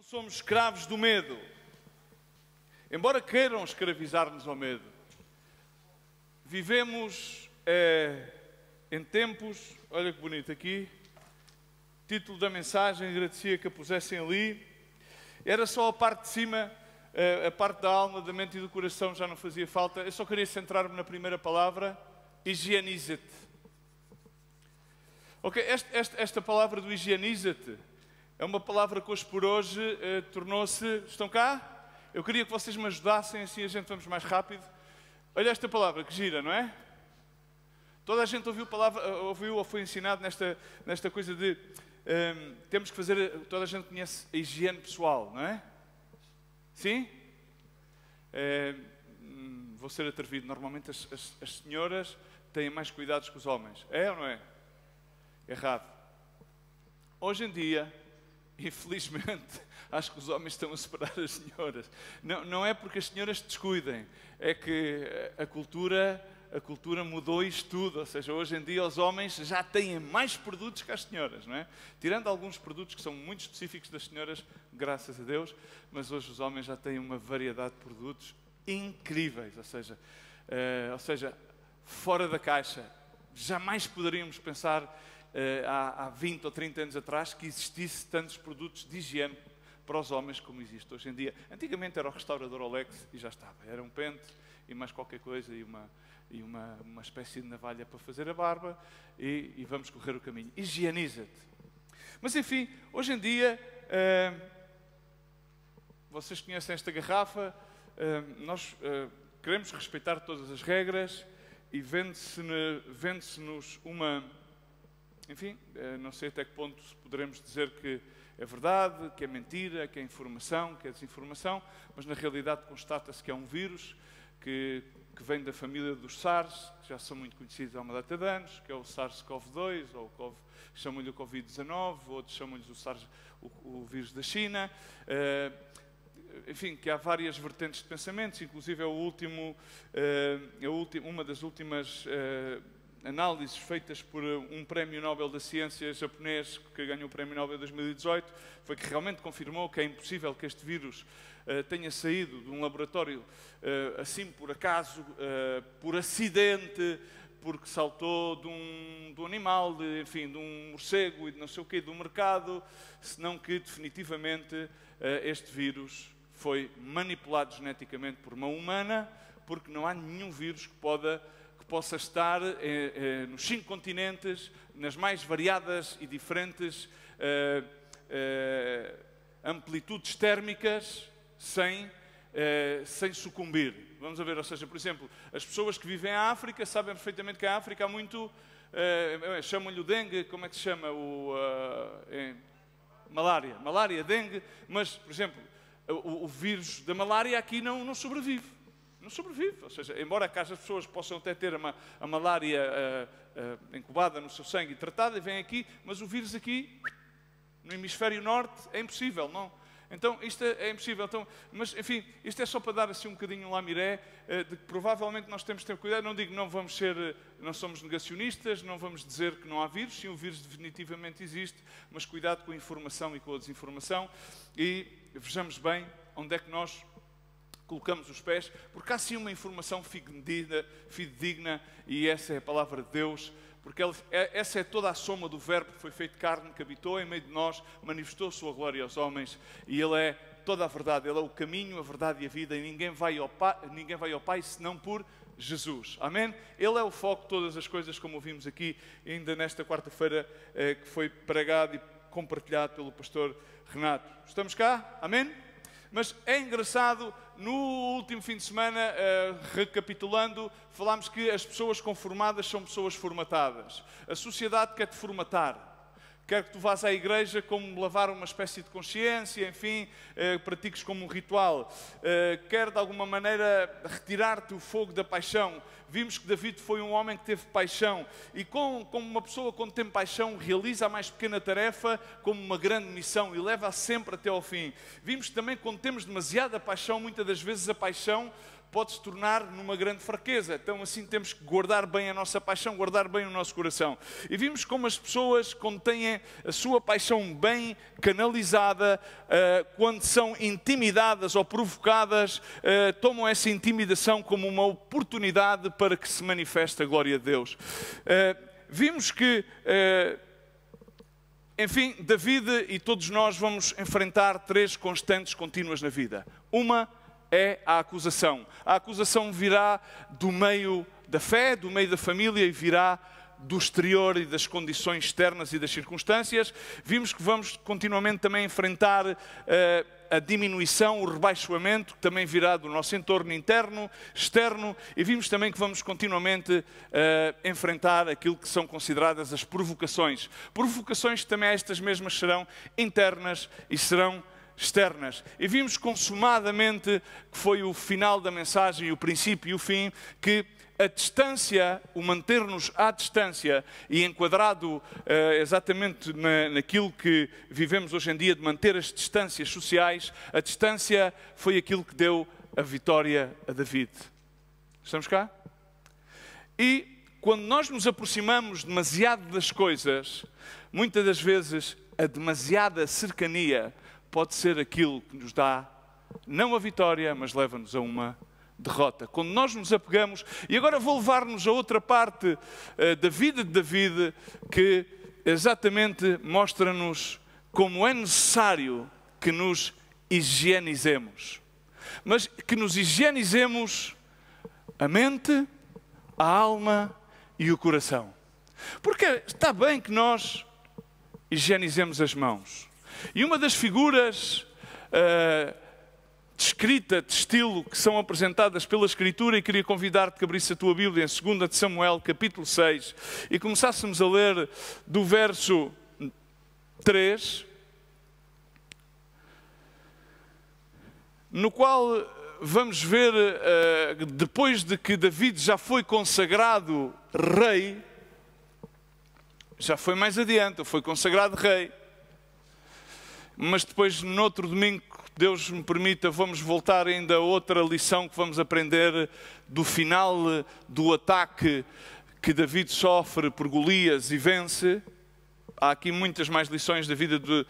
somos escravos do medo. Embora queiram escravizar-nos ao medo. Vivemos em tempos, olha que bonito aqui, título da mensagem, agradecia que a pusessem ali. Era só a parte de cima, a parte da alma, da mente e do coração já não fazia falta. Eu só queria centrar-me na primeira palavra, higieniza-te. Ok, esta palavra do higieniza-te é uma palavra que hoje por hoje tornou-se... Estão cá? Eu queria que vocês me ajudassem, assim a gente vamos mais rápido. Olha esta palavra, que gira, não é? Toda a gente ouviu ou foi ensinado nesta coisa de... temos que fazer... Toda a gente conhece a higiene pessoal, não é? Sim? Vou ser atrevido. Normalmente as senhoras têm mais cuidados que os homens. É ou não é? Errado. Hoje em dia, infelizmente, acho que os homens estão a separar as senhoras. Não é porque as senhoras descuidem, é que a cultura mudou isto tudo. Ou seja, hoje em dia os homens já têm mais produtos que as senhoras, não é? Tirando alguns produtos que são muito específicos das senhoras, graças a Deus, mas hoje os homens já têm uma variedade de produtos incríveis. Ou seja, fora da caixa. Jamais poderíamos pensar há 20 ou 30 anos atrás que existisse tantos produtos de higiene para os homens como existe hoje em dia. Antigamente era o restaurador Olex e já estava. Era um pente e mais qualquer coisa e uma espécie de navalha para fazer a barba e vamos correr o caminho. Higieniza-te. Mas enfim, hoje em dia, vocês conhecem esta garrafa, nós queremos respeitar todas as regras e vende-se-nos uma... Enfim, não sei até que ponto poderemos dizer que é verdade, que é mentira, que é informação, que é desinformação, mas na realidade constata-se que é um vírus que vem da família dos SARS, que já são muito conhecidos há uma data de anos, que é o SARS-CoV-2, ou chamam-lhe o Covid-19, outros chamam-lhe o vírus da China. Enfim, que há várias vertentes de pensamentos, inclusive uma das últimas análises feitas por um prémio Nobel da Ciência japonês, que ganhou o prémio Nobel em 2018, foi que realmente confirmou que é impossível que este vírus tenha saído de um laboratório assim por acaso, por acidente, porque saltou de um animal, de um morcego e de não sei o quê, do mercado, senão que definitivamente este vírus foi manipulado geneticamente por uma humana, porque não há nenhum vírus que possa estar nos 5 continentes, nas mais variadas e diferentes amplitudes térmicas, sem sucumbir. Vamos a ver, ou seja, por exemplo, as pessoas que vivem na África sabem perfeitamente que a África há muito... chamam-lhe o dengue, como é que se chama? Malária, dengue, mas, por exemplo, o vírus da malária aqui não sobrevive. Não sobrevive, ou seja, embora cá as pessoas possam até ter a malária incubada no seu sangue e tratada, vem aqui, mas o vírus aqui, no hemisfério norte, é impossível, não? Então, isto é impossível. Então, mas, enfim, isto é só para dar assim um bocadinho um lamiré, de que provavelmente nós temos que ter cuidado. Não digo que não somos negacionistas, não vamos dizer que não há vírus, sim, o vírus definitivamente existe, mas cuidado com a informação e com a desinformação e vejamos bem onde é que nós colocamos os pés, porque há sim uma informação fidedigna, e essa é a palavra de Deus, porque essa é toda a soma do verbo que foi feito carne, que habitou em meio de nós, manifestou a sua glória aos homens, e Ele é toda a verdade, Ele é o caminho, a verdade e a vida, e ninguém vai ao Pai senão por Jesus. Amém? Ele é o foco de todas as coisas, como ouvimos aqui, ainda nesta quarta-feira, que foi pregado e compartilhado pelo pastor Renato. Estamos cá? Amém? Mas é engraçado, no último fim de semana, recapitulando, falámos que as pessoas conformadas são pessoas formatadas. A sociedade quer-te formatar. Quer que tu vás à igreja como lavar uma espécie de consciência, enfim, pratiques como um ritual. Quer, de alguma maneira, retirar-te o fogo da paixão. Vimos que David foi um homem que teve paixão. E como uma pessoa, quando tem paixão, realiza a mais pequena tarefa como uma grande missão e leva-a sempre até ao fim. Vimos também que quando temos demasiada paixão, muitas das vezes a paixão pode se tornar numa grande fraqueza. Então assim temos que guardar bem a nossa paixão, guardar bem o nosso coração. E vimos como as pessoas, quando têm a sua paixão bem canalizada, quando são intimidadas ou provocadas, tomam essa intimidação como uma oportunidade para que se manifeste a glória de Deus. Vimos que, enfim, David e todos nós vamos enfrentar 3 constantes contínuas na vida. Uma é a acusação. A acusação virá do meio da fé, do meio da família e virá do exterior e das condições externas e das circunstâncias. Vimos que vamos continuamente também enfrentar a diminuição, o rebaixamento, que também virá do nosso entorno interno, externo, e vimos também que vamos continuamente enfrentar aquilo que são consideradas as provocações. Provocações que também estas mesmas serão internas e serão externas. E vimos consumadamente, que foi o final da mensagem, o princípio e o fim, que a distância, o manter-nos à distância e enquadrado exatamente naquilo que vivemos hoje em dia, de manter as distâncias sociais, a distância foi aquilo que deu a vitória a David. Estamos cá? E quando nós nos aproximamos demasiado das coisas, muitas das vezes a demasiada cercania pode ser aquilo que nos dá, não a vitória, mas leva-nos a uma derrota. Quando nós nos apegamos, e agora vou levar-nos a outra parte da vida de David, que exatamente mostra-nos como é necessário que nos higienizemos. Mas que nos higienizemos a mente, a alma e o coração. Porque está bem que nós higienizemos as mãos. E uma das figuras de escrita, de estilo, que são apresentadas pela Escritura, e queria convidar-te que abrisse a tua Bíblia em 2 de Samuel, capítulo 6, e começássemos a ler do verso 3, no qual vamos ver, depois de que David já foi consagrado rei, já foi mais adiante, foi consagrado rei, mas depois, no outro domingo, Deus me permita, vamos voltar ainda a outra lição que vamos aprender do final do ataque que David sofre por Golias e vence. Há aqui muitas mais lições da vida de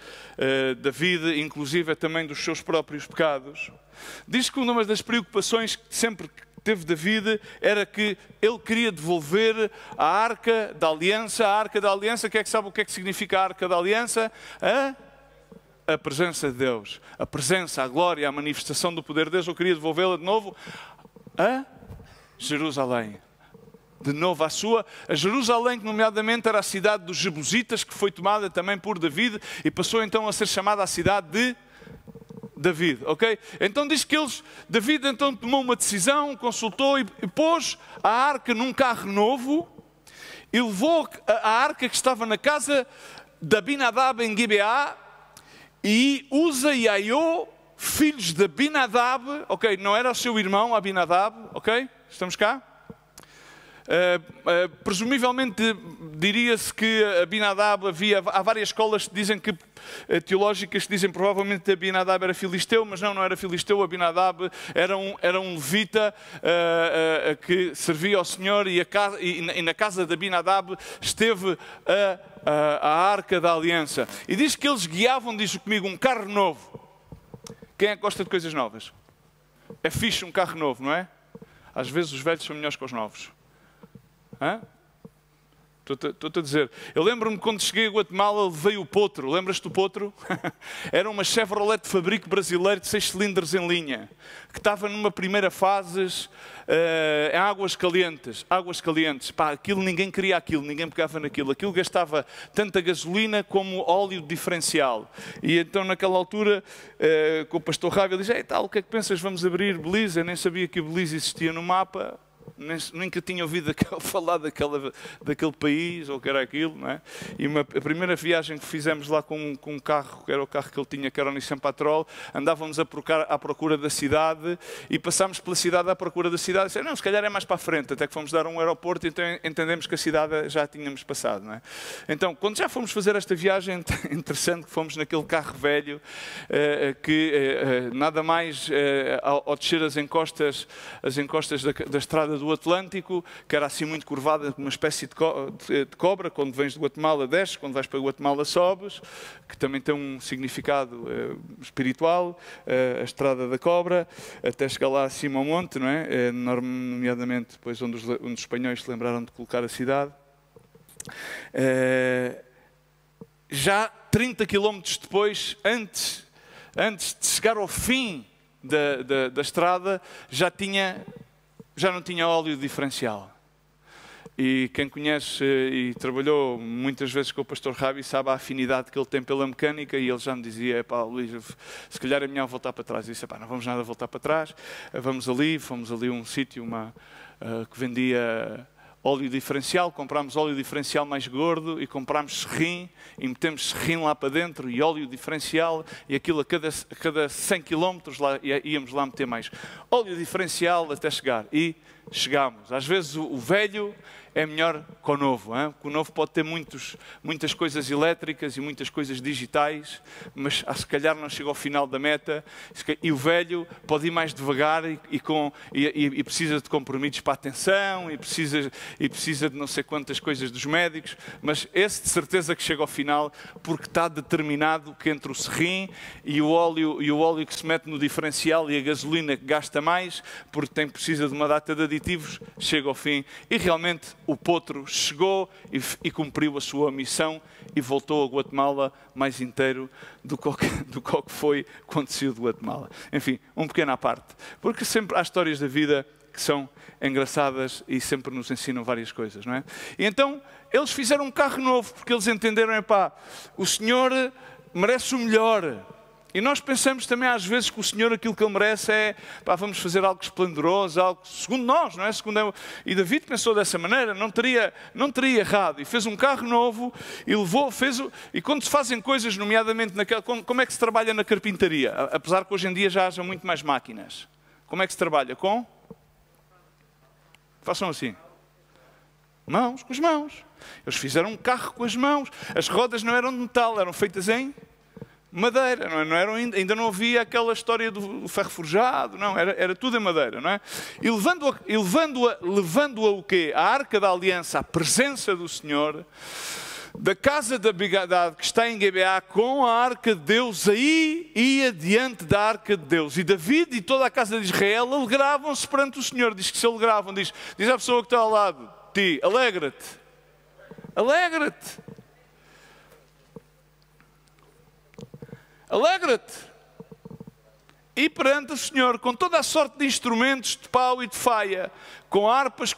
David, inclusive também dos seus próprios pecados. Diz que uma das preocupações que sempre teve David era que ele queria devolver a Arca da Aliança. A Arca da Aliança, quem é que sabe o que é que significa a Arca da Aliança? A presença de Deus, a presença, a glória, a manifestação do poder de Deus. Eu queria devolvê-la de novo a Jerusalém. De novo a Jerusalém, que nomeadamente era a cidade dos Jebusitas, que foi tomada também por David e passou então a ser chamada a cidade de David, ok? Então diz que David então tomou uma decisão, consultou e pôs a arca num carro novo e levou a arca que estava na casa de Abinadab em Gibeá, e Uza e Aiô, filhos de Abinadab, ok? Não era o seu irmão Abinadab, ok? Estamos cá? Presumivelmente diria-se que Abinadab há várias escolas que dizem que, teológicas que dizem provavelmente que Abinadab era filisteu, mas não era filisteu. Abinadab era um levita que servia ao Senhor, e na casa de Abinadab esteve a Arca da Aliança. E diz que eles guiavam, diz comigo, um carro novo. Quem é que gosta de coisas novas? É fixe um carro novo, não é? Às vezes os velhos são melhores que os novos. Estou-te a dizer. Eu lembro-me quando cheguei a Guatemala, levei o potro. Lembras-te do potro? Era uma Chevrolet de fabrico brasileiro de 6 cilindros em linha, que estava numa primeira fase em águas calientes. Águas calientes. Pá, aquilo, ninguém queria aquilo, ninguém pegava naquilo. Aquilo gastava tanta gasolina como óleo diferencial. E então naquela altura, com o pastor Rávio, ele diz: "Ei, tal, o que é que pensas? Vamos abrir Belize?" Eu nem sabia que Belize existia no mapa. nunca tinha ouvido falar daquele país, ou que era aquilo, não é? E a primeira viagem que fizemos lá com um carro, que era o carro que ele tinha, que era o Nissan Patrol, andávamos à procura da cidade, e passámos pela cidade à procura da cidade, e disse, não, se calhar é mais para a frente, até que fomos dar um aeroporto, e então entendemos que a cidade já tínhamos passado, não é? Então, quando já fomos fazer esta viagem, interessante que fomos naquele carro velho, que nada mais, ao descer as encostas da estrada do Atlântico, que era assim muito curvada, uma espécie de cobra, quando vens de Guatemala desces, quando vais para Guatemala sobes, que também tem um significado espiritual, a estrada da cobra, até chegar lá acima ao monte, não é? Nomeadamente depois onde os espanhóis se lembraram de colocar a cidade. Já 30 quilómetros depois, antes de chegar ao fim da estrada, já não tinha óleo diferencial. E quem conhece e trabalhou muitas vezes com o pastor Rabi sabe a afinidade que ele tem pela mecânica, e ele já me dizia, pá, Luís, se calhar é melhor voltar para trás. Eu disse, pá, não vamos nada voltar para trás, fomos ali a um sítio que vendia óleo diferencial, comprámos óleo diferencial mais gordo e comprámos serrim e metemos serrim lá para dentro e óleo diferencial, e aquilo a cada 100 km íamos lá meter mais óleo diferencial até chegar. E chegámos. Às vezes o velho é melhor que o novo. Hein? O novo pode ter muitas coisas elétricas e muitas coisas digitais, mas se calhar não chega ao final da meta. E o velho pode ir mais devagar e precisa de compromissos para a atenção, e precisa de não sei quantas coisas dos médicos, mas esse de certeza que chega ao final, porque está determinado que entre o serrim e o óleo que se mete no diferencial e a gasolina que gasta mais, porque precisa de uma data de aditivos, chega ao fim. E realmente o potro chegou e cumpriu a sua missão e voltou a Guatemala mais inteiro do que foi quando saiu de Guatemala. Enfim, um pequeno à parte. Porque sempre há histórias da vida que são engraçadas e sempre nos ensinam várias coisas, não é? E então, eles fizeram um carro novo, porque eles entenderam, o Senhor merece o melhor. E nós pensamos também às vezes que o Senhor, aquilo que Ele merece é, vamos fazer algo esplendoroso, algo segundo nós, não é? E David pensou dessa maneira, não teria errado. E fez um carro novo e quando se fazem coisas, nomeadamente como é que se trabalha na carpintaria? Apesar que hoje em dia já haja muito mais máquinas. Como é que se trabalha? Façam assim. Com as mãos. Eles fizeram um carro com as mãos. As rodas não eram de metal, eram feitas em madeira, ainda não havia aquela história do ferro forjado, não, era tudo em madeira, não é? E levando-a o quê? A Arca da Aliança, a presença do Senhor, da casa da Bigadade, que está em Gibeá, com a Arca de Deus, aí ia diante da Arca de Deus. E David e toda a casa de Israel alegravam-se perante o Senhor. Diz que se alegravam, diz à pessoa que está ao lado de ti, alegra-te, alegra-te. Alegra-te. E perante o Senhor, com toda a sorte de instrumentos de pau e de faia, com harpas,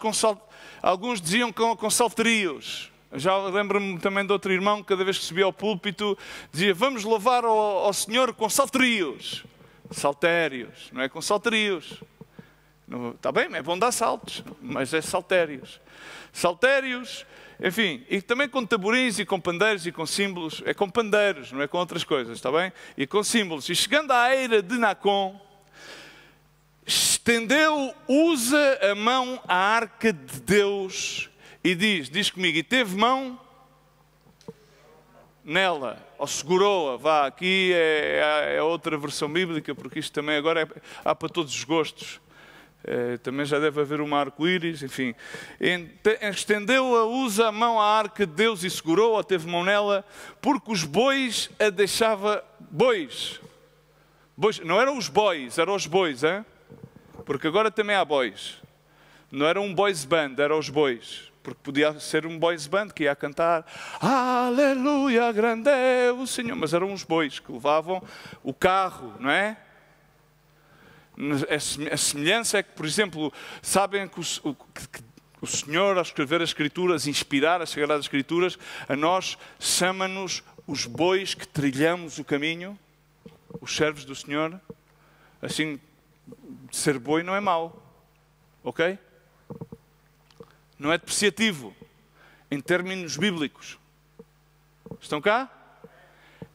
alguns diziam com salterios. Já lembro-me também de outro irmão que cada vez que subia ao púlpito dizia, vamos louvar ao Senhor com salterios. Saltérios, não é com salterios. Está bem, é bom dar saltos, mas é saltérios. Saltérios. Enfim, e também com tamborins e com pandeiros e com símbolos, é com pandeiros, não é com outras coisas, está bem? E com símbolos. E chegando à eira de Nacon, usa a mão à Arca de Deus e diz comigo, e teve mão nela, ou segurou-a, aqui é outra versão bíblica, porque isto também agora há para todos os gostos. Também já deve haver um arco-íris, enfim. Estendeu-a, usa a mão à Arca de Deus e segurou-a, teve mão nela, porque os bois a deixava... Bois. Não eram os bois, eram os bois, hein? Porque agora também há bois. Não era um boys band, eram os bois. Porque podia ser um boys band que ia cantar Aleluia, grande é o Senhor. Mas eram os bois que levavam o carro, não é? A semelhança é que, por exemplo, sabem que o Senhor, ao escrever as Escrituras, inspirar as Sagradas Escrituras, a nós chama-nos os bois que trilhamos o caminho, os servos do Senhor. Assim, ser boi não é mau, ok? Não é depreciativo, em termos bíblicos. Estão cá?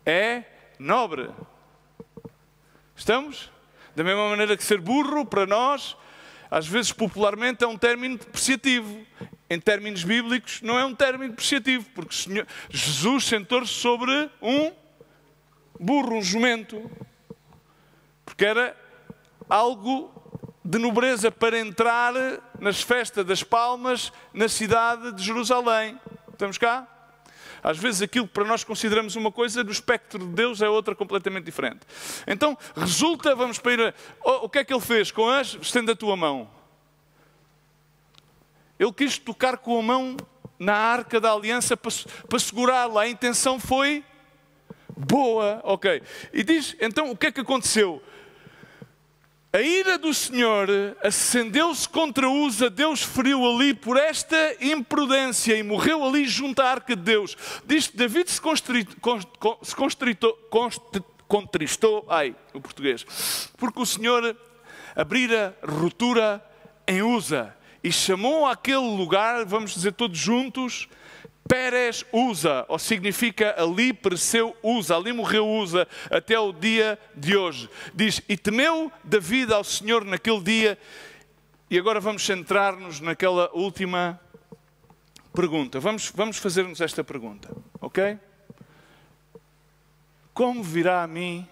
É nobre. Estamos? Da mesma maneira que ser burro, para nós, às vezes popularmente é um término depreciativo. Em termos bíblicos, não é um término depreciativo, porque Jesus sentou-se sobre um burro, um jumento. Porque era algo de nobreza para entrar nas festas das palmas na cidade de Jerusalém. Estamos cá? Às vezes aquilo que para nós consideramos uma coisa, no espectro de Deus é outra completamente diferente. Então, resulta, vamos para ir o que é que ele fez com as... Estenda a tua mão. Ele quis tocar com a mão na arca da aliança para segurá-la. A intenção foi boa, ok. E diz, então, o que é que aconteceu? A ira do Senhor acendeu-se contra Uza, Deus feriu ali por esta imprudência e morreu ali junto à arca de Deus. Diz que David se contristou, o português, porque o Senhor abrira ruptura em Uza e chamou aquele lugar, vamos dizer todos juntos, Pérez Uza, ou significa ali pereceu Uza, ali morreu Uza até o dia de hoje. Diz, e temeu David ao Senhor naquele dia. E agora vamos centrar-nos naquela última pergunta. Vamos fazer-nos esta pergunta, ok? Como virá a mim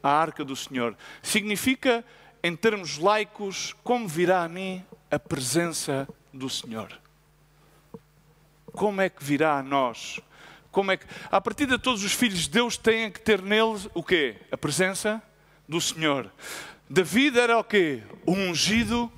a arca do Senhor? Significa, em termos laicos, como virá a mim a presença do Senhor? Como é que virá a nós? Como é que, a partir de todos os filhos de Deus têm que ter neles o quê? A presença do Senhor. David era o quê? O ungido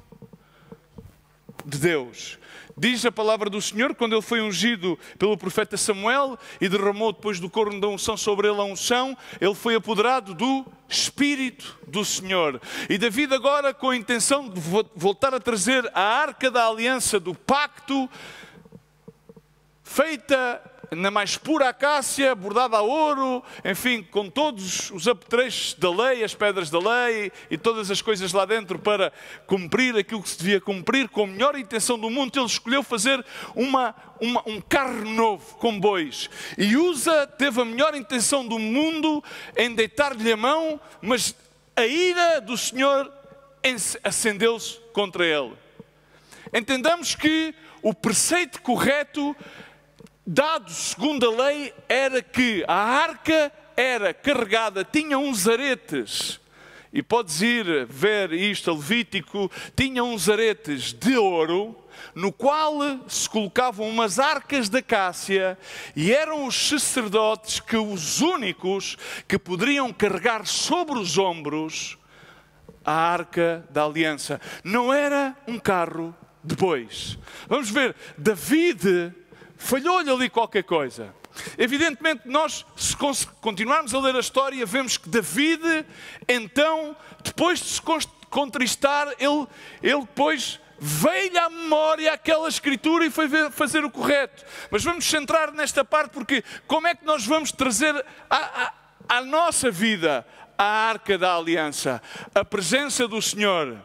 de Deus. Diz a palavra do Senhor, quando ele foi ungido pelo profeta Samuel e derramou depois do corno da unção sobre ele a unção, ele foi apoderado do Espírito do Senhor. E David agora, com a intenção de voltar a trazer a arca da aliança do pacto, feita na mais pura acácia, bordada a ouro, enfim, com todos os apetrechos da lei, as pedras da lei e todas as coisas lá dentro para cumprir aquilo que se devia cumprir, com a melhor intenção do mundo, ele escolheu fazer um carro novo, com bois. E Uza teve a melhor intenção do mundo em deitar-lhe a mão, mas a ira do Senhor acendeu-se contra ele. Entendamos que o preceito correto dado segundo a lei era que a arca era carregada, tinha uns aretes, e podes ir ver isto a Levítico, tinha uns aretes de ouro, no qual se colocavam umas arcas de acácia, e eram os sacerdotes que os únicos que poderiam carregar sobre os ombros a arca da aliança. Não era um carro de bois. Vamos ver, David falhou-lhe ali qualquer coisa. Evidentemente, nós, se continuarmos a ler a história, vemos que David, então, depois de se contristar, ele depois veio-lhe à memória aquela escritura e foi fazer o correto. Mas vamos centrar nesta parte, porque como é que nós vamos trazer à nossa vida a arca da aliança, a presença do Senhor?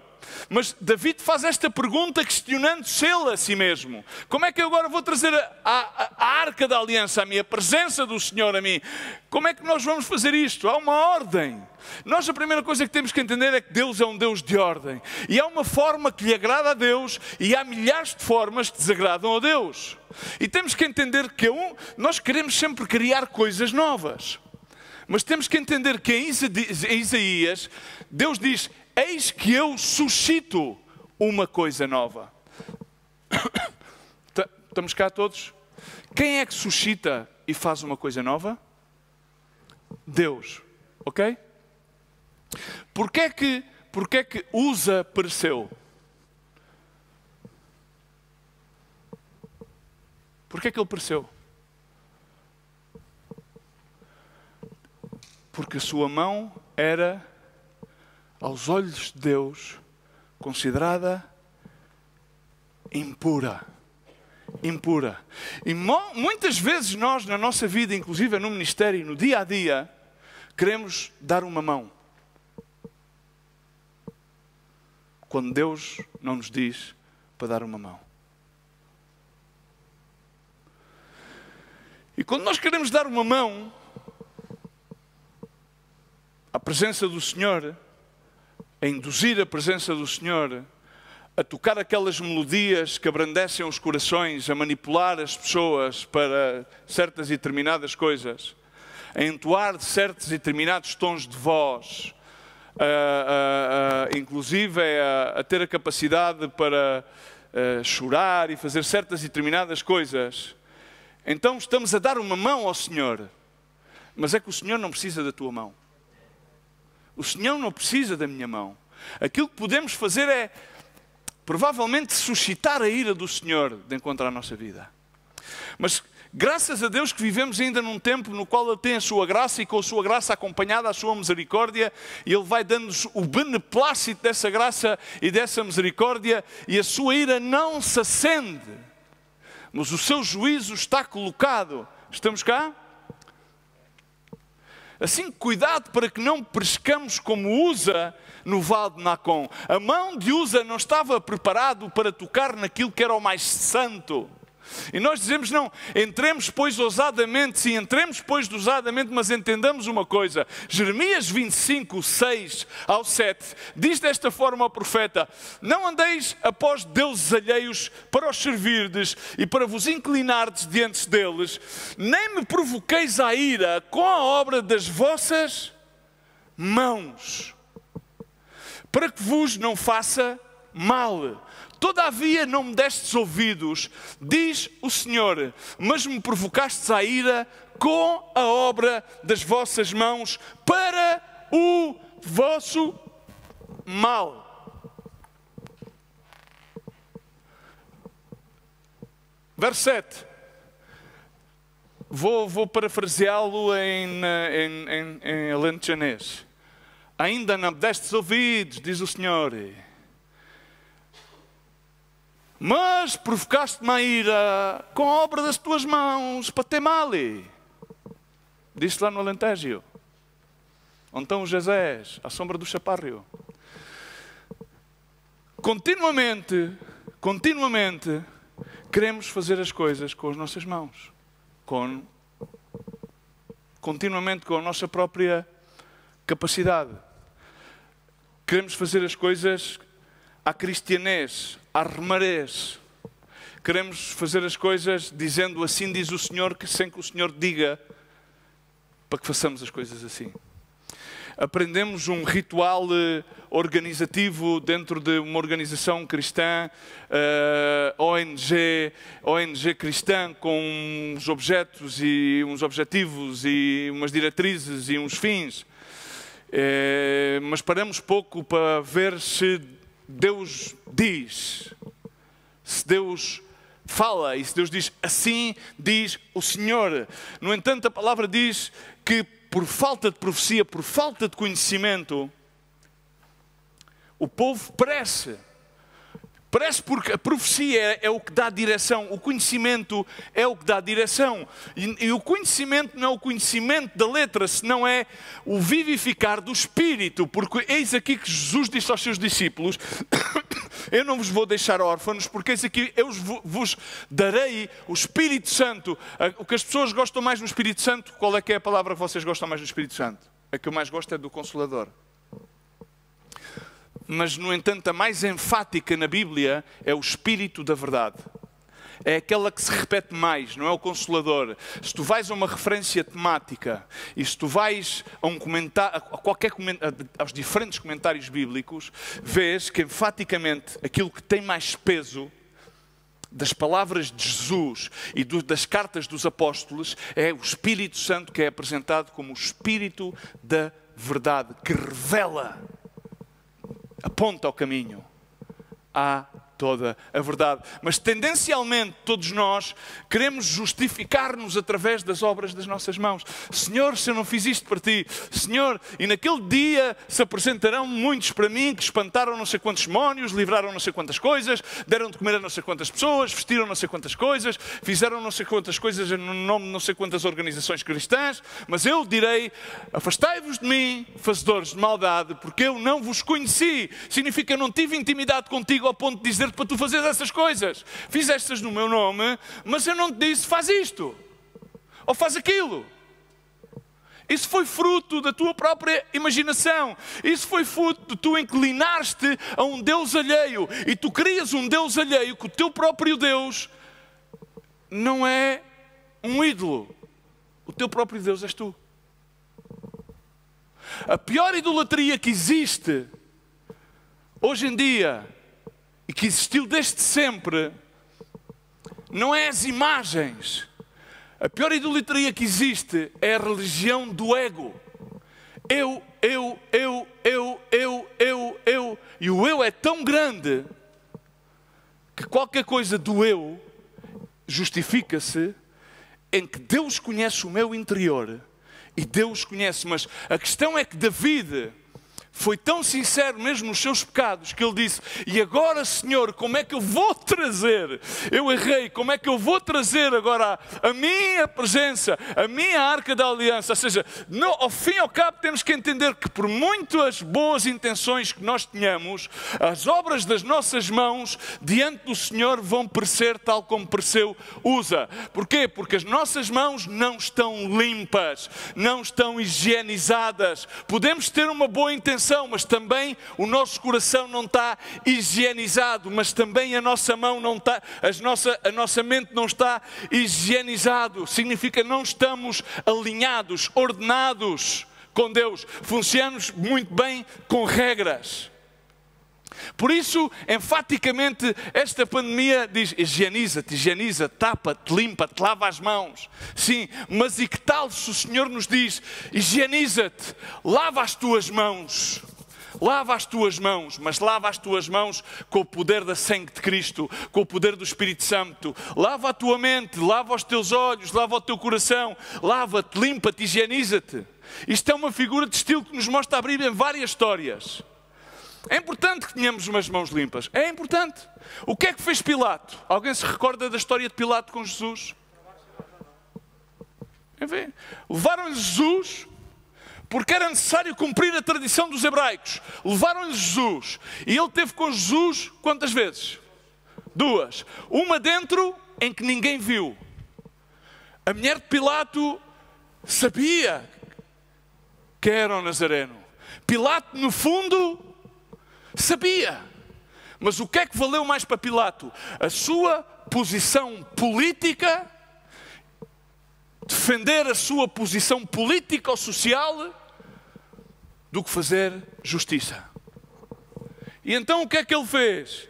Mas David faz esta pergunta questionando-se ele a si mesmo. Como é que eu agora vou trazer a arca da aliança a mim, a presença do Senhor a mim? Como é que nós vamos fazer isto? Há uma ordem. Nós a primeira coisa que temos que entender é que Deus é um Deus de ordem. E há uma forma que lhe agrada a Deus e há milhares de formas que desagradam a Deus. E temos que entender que nós queremos sempre criar coisas novas. Mas temos que entender que em Isaías, Deus diz: eis que eu suscito uma coisa nova. Estamos cá todos? Quem é que suscita e faz uma coisa nova? Deus. Ok? Porquê é que Uza pereceu? Porquê é que ele pereceu? Porque a sua mão era, aos olhos de Deus, considerada impura. Impura. E muitas vezes nós, na nossa vida, inclusive no ministério, no dia a dia, queremos dar uma mão. Quando Deus não nos diz para dar uma mão. E quando nós queremos dar uma mão à presença do Senhor, a induzir a presença do Senhor, a tocar aquelas melodias que abrandecem os corações, a manipular as pessoas para certas e determinadas coisas, a entoar certos e determinados tons de voz, inclusive a ter a capacidade para chorar e fazer certas e determinadas coisas, então estamos a dar uma mão ao Senhor. Mas é que o Senhor não precisa da tua mão. O Senhor não precisa da minha mão. Aquilo que podemos fazer é, provavelmente, suscitar a ira do Senhor de encontro à nossa vida. Mas graças a Deus que vivemos ainda num tempo no qual Ele tem a sua graça, e com a sua graça acompanhada a sua misericórdia, e Ele vai dando-nos o beneplácito dessa graça e dessa misericórdia, e a sua ira não se acende, mas o seu juízo está colocado. Estamos cá? Assim, cuidado para que não perescamos como Uza no vale de Nacon. A mão de Uza não estava preparado para tocar naquilo que era o mais santo. E nós dizemos, não, entremos pois ousadamente, sim, entremos pois ousadamente, mas entendamos uma coisa. Jeremias 25, 6 ao 7, diz desta forma ao profeta: não andeis após deuses alheios para os servirdes e para vos inclinardes diante deles, nem me provoqueis a ira com a obra das vossas mãos, para que vos não faça mal. Todavia não me destes ouvidos, diz o Senhor, mas me provocastes a ira com a obra das vossas mãos para o vosso mal. Verso 7. Vou parafraseá-lo em alentejanês. Ainda não me destes ouvidos, diz o Senhor, mas provocaste-me a ira com a obra das tuas mãos para ter mal. Disse lá no Alentejo. Onde estão os Jezés, à sombra do chaparrio. Continuamente, queremos fazer as coisas com as nossas mãos. Continuamente com a nossa própria capacidade. Queremos fazer as coisas à cristianês, à remarés. Queremos fazer as coisas dizendo assim diz o Senhor, sem que o Senhor diga para que façamos as coisas assim. Aprendemos um ritual organizativo dentro de uma organização cristã, ONG cristã, com uns objetos e uns objetivos e umas diretrizes e uns fins. Mas paramos pouco para ver se Deus diz, se Deus fala e se Deus diz assim diz o Senhor. No entanto, a palavra diz que por falta de profecia, por falta de conhecimento, o povo perece. Parece porque a profecia é o que dá direção, o conhecimento é o que dá direção. E o conhecimento não é o conhecimento da letra, senão é o vivificar do Espírito. Porque eis aqui que Jesus disse aos seus discípulos: eu não vos vou deixar órfãos, porque eis aqui eu vos darei o Espírito Santo. O que as pessoas gostam mais no Espírito Santo, qual é que é a palavra que vocês gostam mais do Espírito Santo? A que eu mais gosto é do Consolador. Mas, no entanto, a mais enfática na Bíblia é o Espírito da Verdade. É aquela que se repete mais, não é o Consolador. Se tu vais a uma referência temática e se tu vais a um comentário, aos diferentes comentários bíblicos, vês que enfaticamente aquilo que tem mais peso das palavras de Jesus e das cartas dos apóstolos é o Espírito Santo, que é apresentado como o Espírito da Verdade, que revela, aponta ao caminho, há toda a verdade. Mas tendencialmente todos nós queremos justificar-nos através das obras das nossas mãos. Senhor, se eu não fiz isto para ti, Senhor, e naquele dia se apresentarão muitos para mim que espantaram não sei quantos demónios, livraram não sei quantas coisas, deram de comer a não sei quantas pessoas, vestiram não sei quantas coisas, fizeram não sei quantas coisas no nome de não sei quantas organizações cristãs, mas eu direi: afastai-vos de mim, fazedores de maldade, porque eu não vos conheci. Significa que eu não tive intimidade contigo ao ponto de dizer para tu fazeres essas coisas. Fizestas no meu nome, mas eu não te disse faz isto. ou faz aquilo. Isso foi fruto da tua própria imaginação. Isso foi fruto de tu inclinar-te a um Deus alheio. E tu crias um Deus alheio que o teu próprio Deus não é um ídolo. O teu próprio Deus és tu. A pior idolatria que existe hoje em dia e que existiu desde sempre não é as imagens. A pior idolatria que existe é a religião do ego. Eu. E o eu é tão grande que qualquer coisa do eu justifica-se em que Deus conhece o meu interior e Deus conhece. Mas a questão é que David foi tão sincero mesmo nos seus pecados que ele disse: e agora, Senhor, como é que eu vou trazer? Eu errei, como é que eu vou trazer agora a minha presença, a minha arca da aliança? Ou seja, ao fim e ao cabo temos que entender que por muitas boas intenções que nós tenhamos, as obras das nossas mãos diante do Senhor vão perecer tal como pereceu Uza. Porquê? Porque as nossas mãos não estão limpas, não estão higienizadas. Podemos ter uma boa intenção, mas também o nosso coração não está higienizado, mas também a nossa mão não está, a nossa mente não está higienizado. Significa não estamos alinhados, ordenados com Deus. Funcionamos muito bem com regras. Por isso, enfaticamente, esta pandemia diz: higieniza-te, higieniza, tapa-te, limpa-te, lava as mãos. Sim, mas e que tal se o Senhor nos diz: higieniza-te, lava as tuas mãos. Lava as tuas mãos, mas lava as tuas mãos com o poder da sangue de Cristo, com o poder do Espírito Santo. Lava a tua mente, lava os teus olhos, lava o teu coração, lava-te, limpa-te, higieniza-te. Isto é uma figura de estilo que nos mostra a Bíblia em várias histórias. É importante que tenhamos umas mãos limpas. É importante. O que é que fez Pilato? Alguém se recorda da história de Pilato com Jesus? Enfim, levaram-lhe Jesus porque era necessário cumprir a tradição dos hebraicos. Levaram-lhe Jesus. E ele teve com Jesus quantas vezes? 2. Uma dentro em que ninguém viu. A mulher de Pilato sabia que era o Nazareno. Pilato, no fundo, sabia. Mas o que é que valeu mais para Pilato? A sua posição política, defender a sua posição política ou social, do que fazer justiça. E então o que é que ele fez?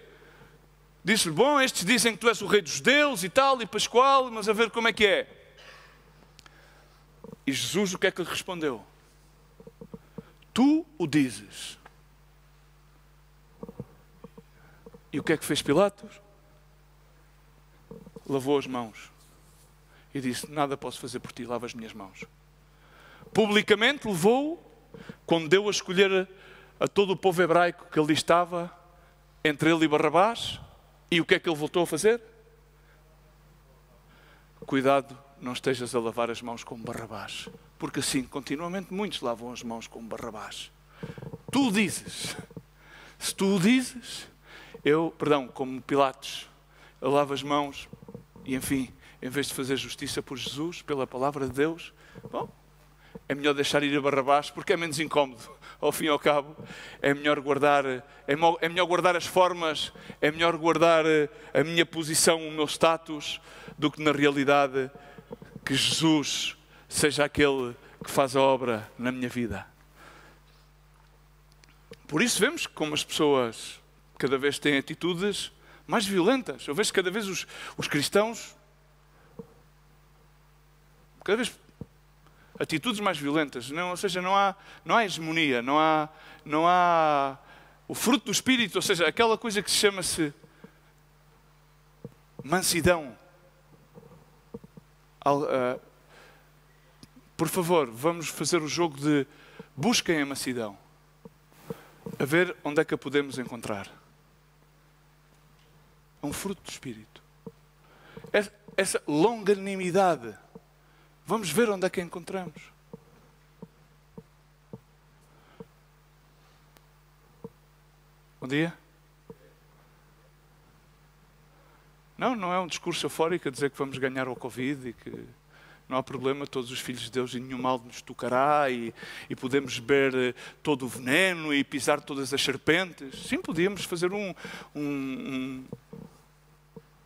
Disse-lhe: bom, estes dizem que tu és o rei dos judeus e tal, e Pascoal, mas a ver como é que é. E Jesus o que é que lhe respondeu? Tu o dizes. E o que é que fez Pilatos? Lavou as mãos e disse: nada posso fazer por ti, lava as minhas mãos. Publicamente levou-o, quando deu a escolher a todo o povo hebraico que ali estava, entre ele e Barrabás. E o que é que ele voltou a fazer? Cuidado, não estejas a lavar as mãos como Barrabás, porque assim continuamente muitos lavam as mãos como Barrabás. Tu o dizes. Se tu o dizes, como Pilatos, eu lavo as mãos e, enfim, em vez de fazer justiça por Jesus, pela palavra de Deus, bom, é melhor deixar ir a Barrabás, porque é menos incómodo, ao fim e ao cabo. É melhor guardar as formas, é melhor guardar a minha posição, o meu status, do que na realidade que Jesus seja aquele que faz a obra na minha vida. Por isso vemos como as pessoas cada vez têm atitudes mais violentas. Eu vejo cada vez os cristãos, cada vez atitudes mais violentas. Não, ou seja, não há hegemonia, não há o fruto do Espírito, ou seja, aquela coisa que se chama-se mansidão. Por favor, vamos fazer o jogo de busquem a mansidão, a ver onde é que a podemos encontrar. É um fruto do Espírito. Essa longanimidade, vamos ver onde é que a encontramos. Bom dia. Não é um discurso eufórico a dizer que vamos ganhar ao Covid e que Não há problema, todos os filhos de Deus e nenhum mal nos tocará e podemos beber todo o veneno e pisar todas as serpentes. Sim, podíamos fazer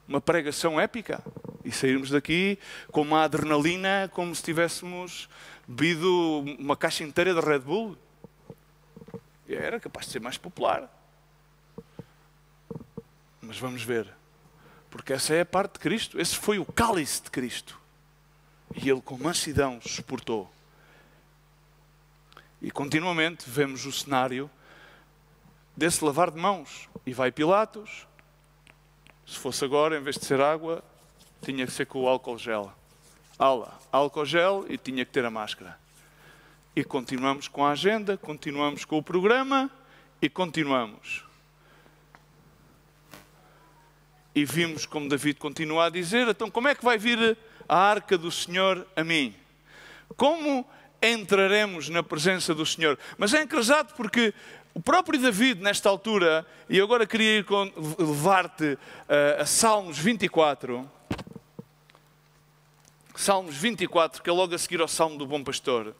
uma pregação épica e sairmos daqui com uma adrenalina como se tivéssemos bebido uma caixa inteira de Red Bull. E era capaz de ser mais popular. Mas vamos ver. Porque essa é a parte de Cristo. Esse foi o cálice de Cristo. E Ele com mansidão suportou. E continuamente vemos o cenário desse lavar de mãos. E vai Pilatos. Se fosse agora, em vez de ser água, tinha que ser com o álcool gel. Álcool gel e tinha que ter a máscara. E continuamos com a agenda, continuamos com o programa e continuamos. E vimos como David continua a dizer, então como é que vai vir a arca do Senhor a mim? Como entraremos na presença do Senhor? Mas é engraçado porque o próprio David, nesta altura, e eu agora queria levar-te a Salmos 24. Salmos 24, que é logo a seguir ao Salmo do Bom Pastor.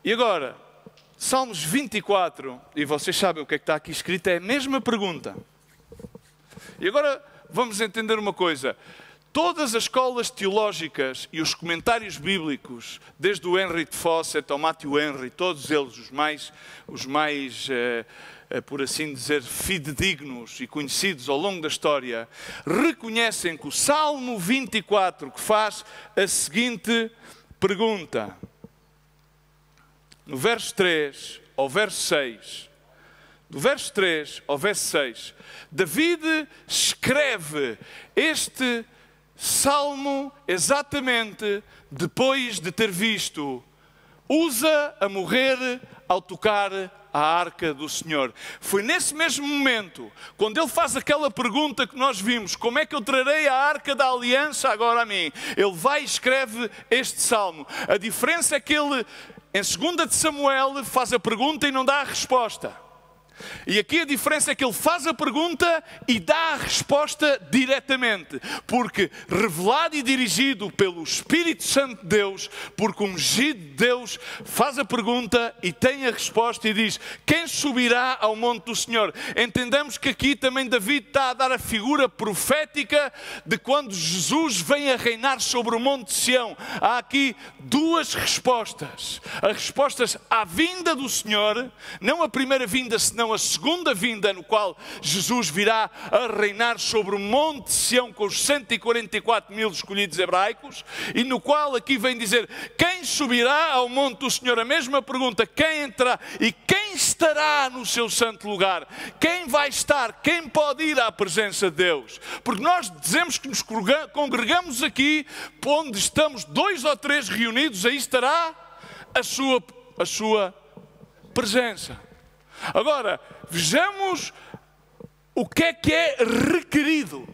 E agora, Salmos 24, e vocês sabem o que é que está aqui escrito, é a mesma pergunta. E agora vamos entender uma coisa. Todas as escolas teológicas e os comentários bíblicos, desde o Henry de Fawcett ao Matthew Henry, todos eles os mais por assim dizer, fidedignos e conhecidos ao longo da história, reconhecem que o Salmo 24 que faz a seguinte pergunta. No verso 3 ao verso 6, do verso 3 ao verso 6, David escreve este salmo exatamente depois de ter visto Uza a morrer ao tocar a arca do Senhor. Foi nesse mesmo momento, quando ele faz aquela pergunta que nós vimos, como é que eu trarei a arca da aliança agora a mim? Ele vai e escreve este salmo. A diferença é que ele, em 2 de Samuel, faz a pergunta e não dá a resposta. E aqui a diferença é que ele faz a pergunta e dá a resposta diretamente. Porque revelado e dirigido pelo Espírito Santo de Deus, porque ungido de Deus, faz a pergunta e tem a resposta e diz: quem subirá ao monte do Senhor? Entendamos que aqui também David está a dar a figura profética de quando Jesus vem a reinar sobre o monte de Sião. Há aqui duas respostas. As respostas à vinda do Senhor, não a primeira vinda, senão a segunda vinda, no qual Jesus virá a reinar sobre o monte de Sião com os 144 mil escolhidos hebraicos, e no qual aqui vem dizer: quem subirá ao monte do Senhor? A mesma pergunta: quem entrará e quem estará no seu santo lugar? Quem vai estar? Quem pode ir à presença de Deus? Porque nós dizemos que nos congregamos aqui onde estamos 2 ou 3 reunidos, aí estará a sua presença. Agora, vejamos o que é requerido.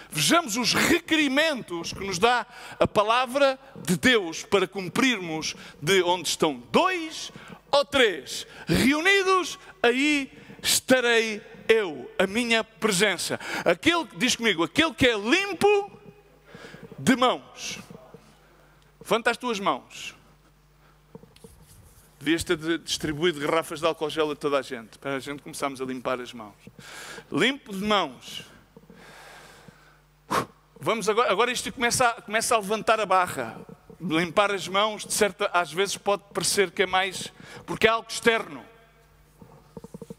Vejamos os requerimentos que nos dá a palavra de Deus para cumprirmos de onde estão 2 ou 3 reunidos, aí estarei eu, a minha presença. Diz comigo, aquele que é limpo de mãos. Levanta as tuas mãos. Devias ter distribuído garrafas de álcool gel a toda a gente, para a gente começarmos a limpar as mãos. Limpo de mãos. Vamos agora isto começa a levantar a barra. Limpar as mãos, de certa, às vezes pode parecer que é mais, porque é algo externo.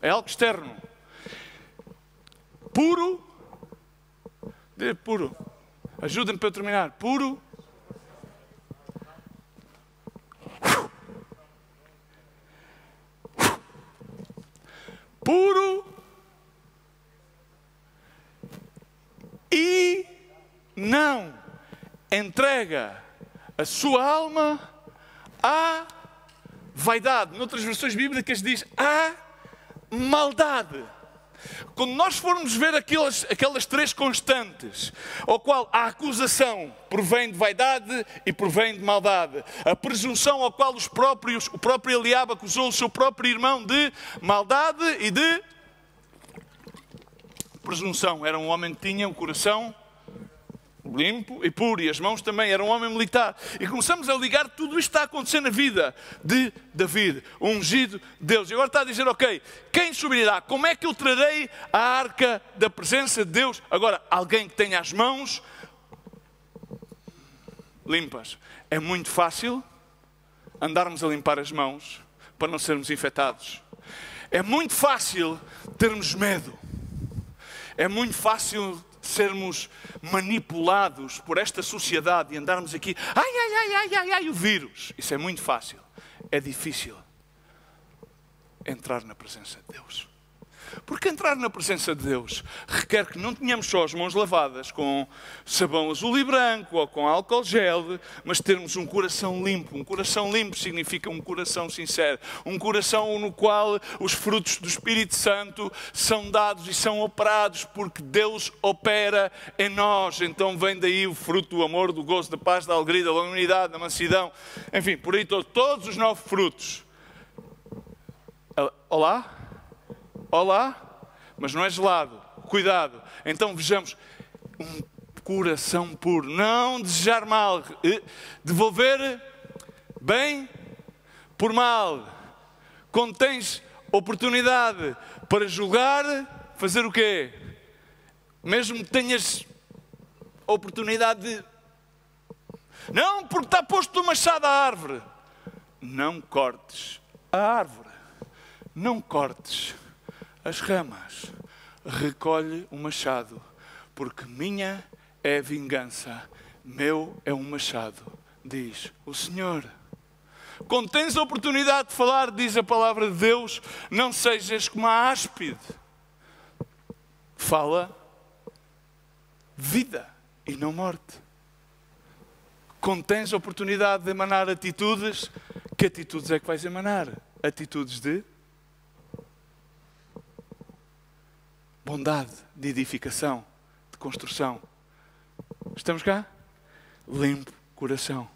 É algo externo. Puro. Puro. Ajuda-me para eu terminar. Puro. Puro e não entrega a sua alma à vaidade. Noutras versões bíblicas diz à maldade. Quando nós formos ver aquelas 3 constantes, ao qual a acusação provém de vaidade e provém de maldade, a presunção ao qual o próprio Eliabe acusou o seu próprio irmão de maldade e de presunção. Era um homem que tinha um coração limpo e puro, e as mãos também, era um homem militar. E começamos a ligar, tudo isto está a acontecer na vida de David, o ungido de Deus. E agora está a dizer, ok, quem subirá? Como é que eu trarei a arca da presença de Deus? Agora, alguém que tenha as mãos limpas. É muito fácil andarmos a limpar as mãos para não sermos infectados. É muito fácil termos medo. É muito fácil sermos manipulados por esta sociedade e andarmos aqui, o vírus. Isso é muito fácil. É difícil entrar na presença de Deus. Porque entrar na presença de Deus requer que não tenhamos só as mãos lavadas com sabão azul e branco ou com álcool gel, mas termos um coração limpo. Um coração limpo significa um coração sincero. Um coração no qual os frutos do Espírito Santo são dados e são operados porque Deus opera em nós. Então vem daí o fruto do amor, do gozo, da paz, da alegria, da longanimidade, da mansidão. Enfim, por aí todos os 9 frutos. Olá? Olá, mas não é gelado. Cuidado. Então vejamos, um coração puro. Não desejar mal. Devolver bem por mal. Quando tens oportunidade para julgar, fazer o quê? Mesmo que tenhas oportunidade de... Não, porque está posto o machado à árvore. Não cortes a árvore. Não cortes as ramas, recolhe o machado, porque minha é a vingança, meu é um machado, diz o Senhor. Quando tens a oportunidade de falar, diz a palavra de Deus, não sejas como a áspide. Fala vida e não morte. Quando tens a oportunidade de emanar atitudes, que atitudes é que vais emanar? Atitudes de bondade, de edificação, de construção. Estamos cá? Limpo coração.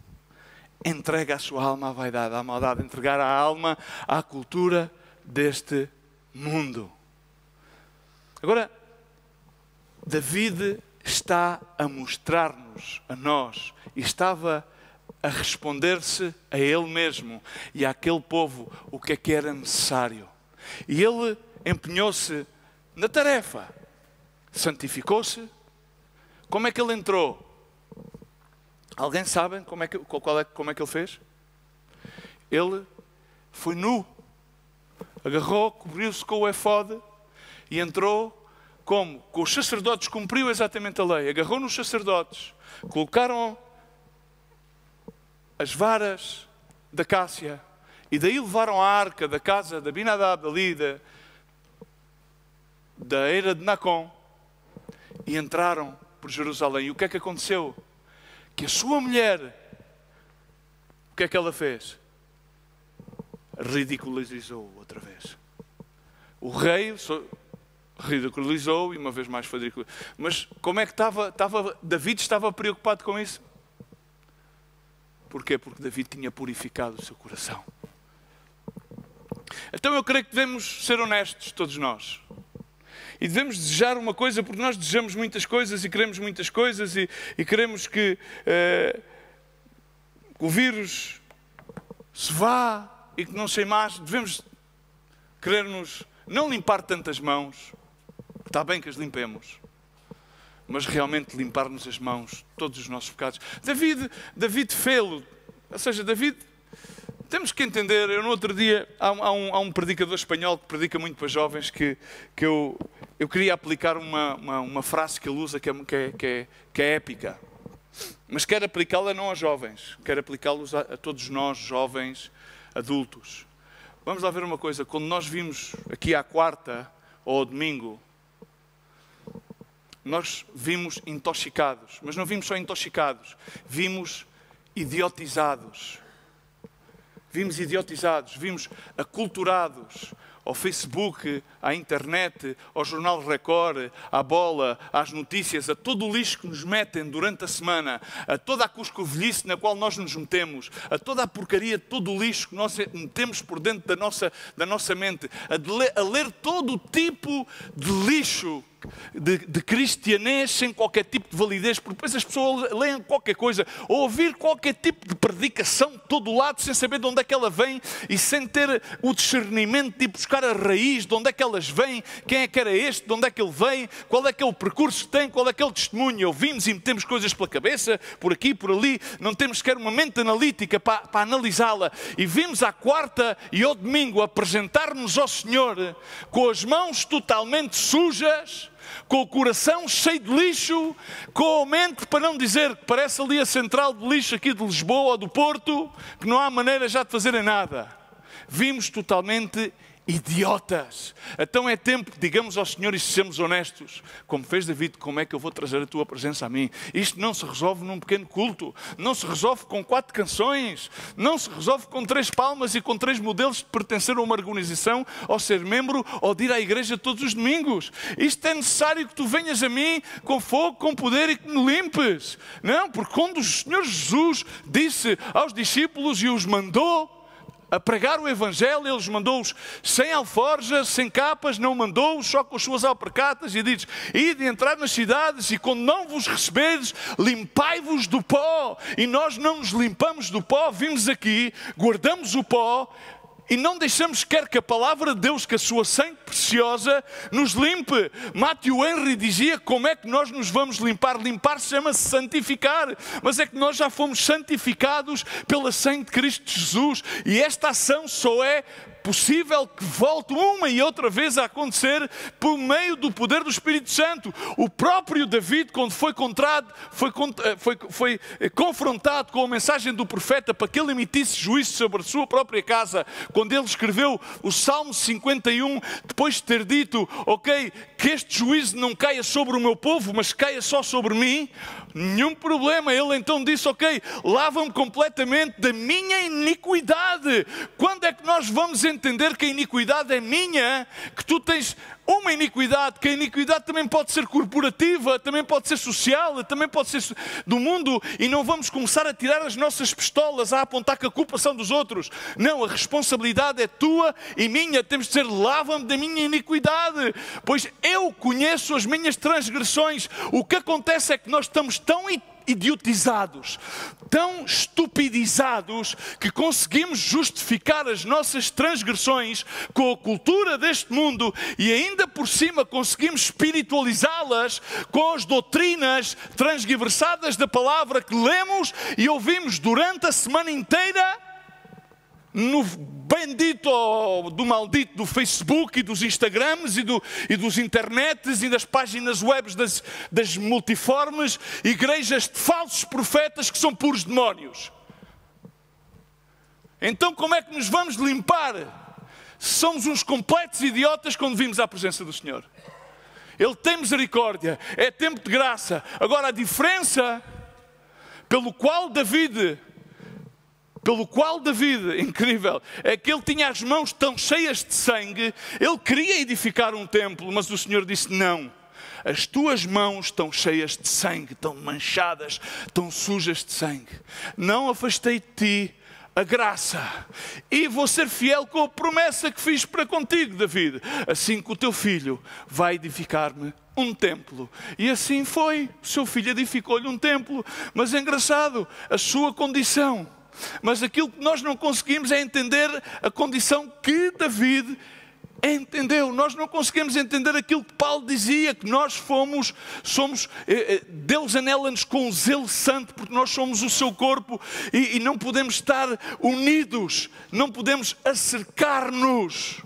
Entrega a sua alma à vaidade, à maldade. Entregar a alma à cultura deste mundo. Agora, David está a mostrar-nos, a nós, e estava a responder-se a ele mesmo e àquele povo o que era necessário. E ele empenhou-se na tarefa, santificou-se. Como é que ele entrou? Alguém sabe como é que ele fez? Ele foi nu, agarrou, cobriu-se com o éfode e entrou como? Com os sacerdotes, cumpriu exatamente a lei. Agarrou nos sacerdotes, colocaram as varas da Cássia e daí levaram a arca da casa de Abinadab, ali da era de Nacon, e entraram por Jerusalém. E o que é que aconteceu? Que a sua mulher, o que é que ela fez? Ridicularizou outra vez. O rei ridicularizou e uma vez mais foi ridicularizado. Mas como é que David estava preocupado com isso? Porquê? Porque David tinha purificado o seu coração. Então eu creio que devemos ser honestos, todos nós. E devemos desejar uma coisa, porque nós desejamos muitas coisas e queremos muitas coisas e queremos que o vírus se vá e que não sei mais. Devemos querer-nos não limpar tantas mãos. Está bem que as limpemos, mas realmente limpar-nos as mãos, todos os nossos pecados. David fê-lo. Ou seja, David... Temos que entender, eu no outro dia, há um predicador espanhol que predica muito para jovens que eu queria aplicar uma frase que ele usa que é épica. Mas quero aplicá-la não aos jovens, quero aplicá-la a todos nós, jovens, adultos. Vamos lá ver uma coisa, quando nós vimos aqui à quarta ou ao domingo, nós vimos intoxicados, mas não vimos só intoxicados, vimos idiotizados. Vimos idiotizados, vimos aculturados ao Facebook, à internet, ao Jornal Record, à bola, às notícias, a todo o lixo que nos metem durante a semana, a toda a cuscovelhice na qual nós nos metemos, a toda a porcaria, todo o lixo que nós metemos por dentro da nossa mente, a ler todo o tipo de lixo de cristianês sem qualquer tipo de validez, porque depois as pessoas leem qualquer coisa, ou ouvir qualquer tipo de predicação de todo lado, sem saber de onde é que ela vem e sem ter o discernimento de ir buscar a raiz, de onde é que elas vêm, quem é que era este, de onde é que ele vem, qual é que é o percurso que tem, qual é que é o testemunho. Ouvimos e metemos coisas pela cabeça, por aqui, por ali, não temos sequer uma mente analítica para analisá-la. E vimos à quarta e ao domingo apresentar-nos ao Senhor com as mãos totalmente sujas, com o coração cheio de lixo, com a mente, para não dizer que parece ali a central de lixo aqui de Lisboa ou do Porto, que não há maneira já de fazerem nada. Vimos totalmente idiotas. Então é tempo que digamos ao Senhor e sejamos honestos. Como fez David, como é que eu vou trazer a tua presença a mim? Isto não se resolve num pequeno culto, não se resolve com 4 canções, não se resolve com 3 palmas e com 3 modelos de pertencer a uma organização, ou ser membro, ou de ir à igreja todos os domingos. Isto é necessário que tu venhas a mim com fogo, com poder e que me limpes. Não, porque quando o Senhor Jesus disse aos discípulos e os mandou a pregar o Evangelho, ele os mandou-os sem alforjas, sem capas, não mandou-os só com as suas alpargatas e diz: ide entrar nas cidades e quando não vos receberes, limpai-vos do pó. E nós não nos limpamos do pó, vimos aqui, guardamos o pó e não deixamos quer que a palavra de Deus, que a sua sangue preciosa, nos limpe. Matthew Henry dizia: como é que nós nos vamos limpar? Limpar chama-se santificar, mas é que nós já fomos santificados pela sangue de Cristo Jesus, e esta ação só é possível que volte uma e outra vez a acontecer por meio do poder do Espírito Santo. O próprio David, quando foi confrontado com a mensagem do profeta para que ele emitisse juízo sobre a sua própria casa, quando ele escreveu o Salmo 51, depois de ter dito: ok, que este juízo não caia sobre o meu povo, mas caia só sobre mim, nenhum problema. Ele então disse: ok, lava-me completamente da minha iniquidade. Quando é que nós vamos entender que a iniquidade é minha, que tu tens uma iniquidade, que a iniquidade também pode ser corporativa, também pode ser social, também pode ser do mundo, e não vamos começar a tirar as nossas pistolas, a apontar que a culpa são dos outros. Não, a responsabilidade é tua e minha. Temos de dizer: lava-me da minha iniquidade, pois eu conheço as minhas transgressões. O que acontece é que nós estamos tão idiotizados, tão estupidizados, que conseguimos justificar as nossas transgressões com a cultura deste mundo e ainda por cima conseguimos espiritualizá-las com as doutrinas transgiversadas da palavra que lemos e ouvimos durante a semana inteira no bendito do maldito do Facebook e dos Instagrams e dos internets e das páginas web das multiformes igrejas de falsos profetas que são puros demónios. Então como é que nos vamos limpar? Somos uns completos idiotas quando vimos à presença do Senhor. Ele tem misericórdia, é tempo de graça. Agora a diferença pelo qual David, incrível, é que ele tinha as mãos tão cheias de sangue. Ele queria edificar um templo, mas o Senhor disse: não, as tuas mãos estão cheias de sangue, estão manchadas, estão sujas de sangue. Não afastei de ti a graça, e vou ser fiel com a promessa que fiz para contigo, David. Assim que o teu filho vai edificar-me um templo. E assim foi. O seu filho edificou-lhe um templo. Mas é engraçado, a sua condição. Mas aquilo que nós não conseguimos é entender a condição que David entendeu. Nós não conseguimos entender aquilo que Paulo dizia, que nós Deus anela-nos com um zelo santo, porque nós somos o seu corpo e não podemos estar unidos, não podemos acercar-nos.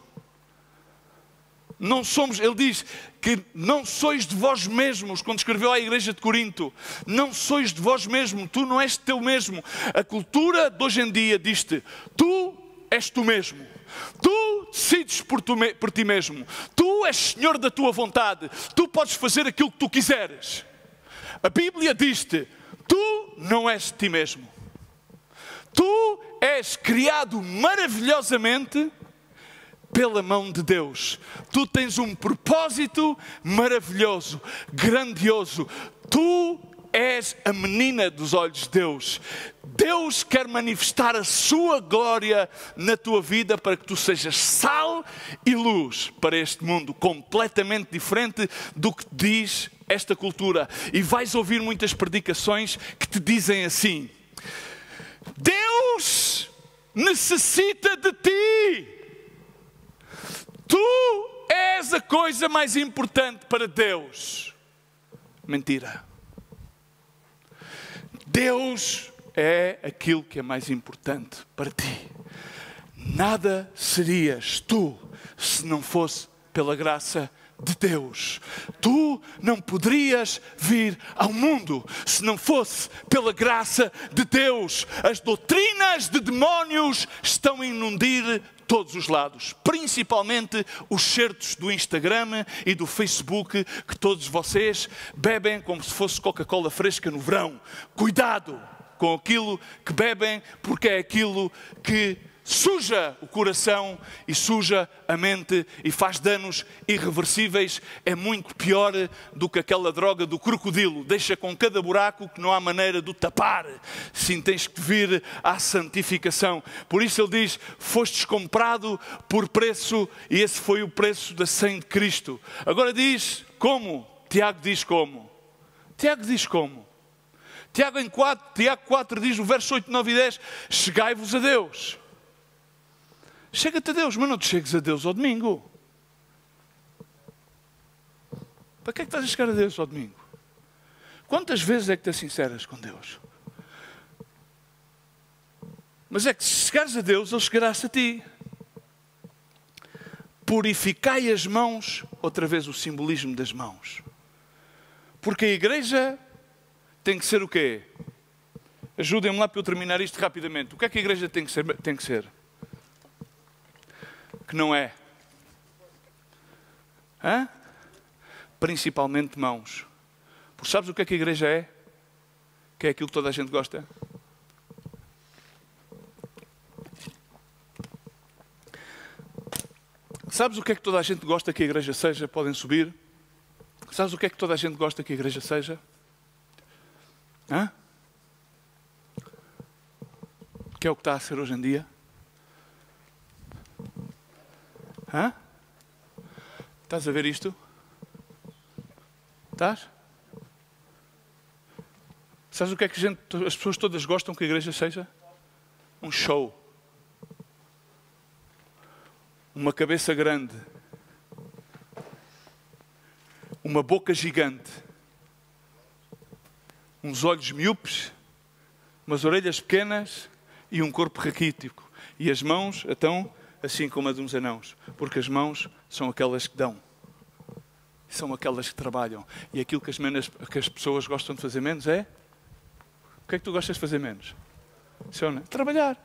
Não somos, ele diz que não sois de vós mesmos, quando escreveu à igreja de Corinto, não sois de vós mesmo, tu não és teu mesmo. A cultura de hoje em dia diz-te: tu és tu mesmo, tu decides por ti mesmo, tu és senhor da tua vontade, tu podes fazer aquilo que tu quiseres. A Bíblia diz-te: tu não és de ti mesmo, tu és criado maravilhosamente pela mão de Deus. Tu tens um propósito maravilhoso, grandioso. Tu és a menina dos olhos de Deus. Deus quer manifestar a sua glória na tua vida para que tu sejas sal e luz para este mundo completamente diferente do que diz esta cultura. E vais ouvir muitas predicações que te dizem assim: Deus necessita de ti. Tu és a coisa mais importante para Deus. Mentira. Deus é aquilo que é mais importante para ti. Nada serias tu se não fosse pela graça de Deus. Tu não poderias vir ao mundo se não fosse pela graça de Deus. As doutrinas de demónios estão a inundar todos os lados, principalmente os certos do Instagram e do Facebook, que todos vocês bebem como se fosse Coca-Cola fresca no verão. Cuidado com aquilo que bebem, porque é aquilo que suja o coração e suja a mente e faz danos irreversíveis. É muito pior do que aquela droga do crocodilo. Deixa com cada buraco que não há maneira de o tapar. Sim, tens que vir à santificação. Por isso ele diz: fostes comprado por preço, e esse foi o preço da sangue de Cristo. Agora diz como? Tiago diz como? Tiago diz como? Tiago 4 diz no verso 8, 9 e 10: chegai-vos a Deus. Chega-te a Deus, mas não te chegues a Deus ao domingo. Para que é que estás a chegar a Deus ao domingo? Quantas vezes é que te sinceras com Deus? Mas é que se chegares a Deus, Ele chegará-se a ti. Purificai as mãos, outra vez o simbolismo das mãos. Porque a igreja tem que ser o quê? Ajudem-me lá para eu terminar isto rapidamente. O que é que a igreja tem que ser? Que não é? Hã? Principalmente mãos. Porque sabes o que é que a igreja é? Que é aquilo que toda a gente gosta? Sabes o que é que toda a gente gosta que a igreja seja? Podem subir. Sabes o que é que toda a gente gosta que a igreja seja? Hã? Que é o que está a ser hoje em dia? Hã? Estás a ver isto? Estás? Sabes o que é que as pessoas todas gostam que a igreja seja? Um show. Uma cabeça grande. Uma boca gigante. Uns olhos míopes. Umas orelhas pequenas e um corpo raquítico. E as mãos, então, assim como a de uns anãos. Porque as mãos são aquelas que dão. São aquelas que trabalham. E aquilo que as pessoas gostam de fazer menos é... O que é que tu gostas de fazer menos? Trabalhar.